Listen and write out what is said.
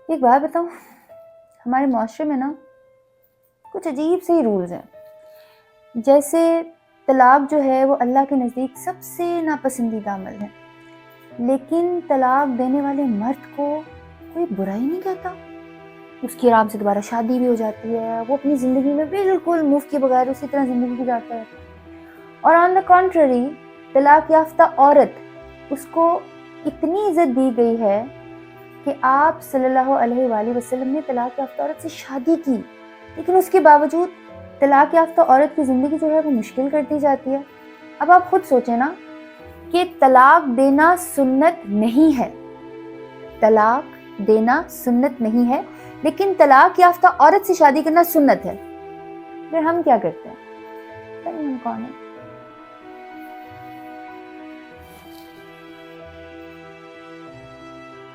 एक बात बताऊं, हमारे माशरे में ना कुछ अजीब से ही रूल्स हैं। जैसे तलाक जो है वो अल्लाह के नज़दीक सबसे नापसंदीदा अमल है, लेकिन तलाक देने वाले मर्द को कोई बुरा ही नहीं कहता। उसकी आराम से दोबारा शादी भी हो जाती है, वो अपनी ज़िंदगी में बिल्कुल मुफ्त के बगैर उसी तरह ज़िंदगी गुजारता है। और ऑन द कॉन्ट्ररी तलाक याफ्ता औरत, उसको इतनी इज्जत दी गई है कि आप सल्लल्लाहु अलैहि वसल्लम ने तलाक याफ्ता औरत से शादी की, लेकिन उसके बावजूद तलाक याफ्ता औरत की ज़िंदगी जो है वो मुश्किल कर दी जाती है। अब आप खुद सोचें ना कि तलाक देना सुन्नत नहीं है, तलाक देना सुन्नत नहीं है, लेकिन तलाक याफ्ता औरत से शादी करना सुन्नत है। फिर हम क्या करते हैं? पता नहीं हम कौन है।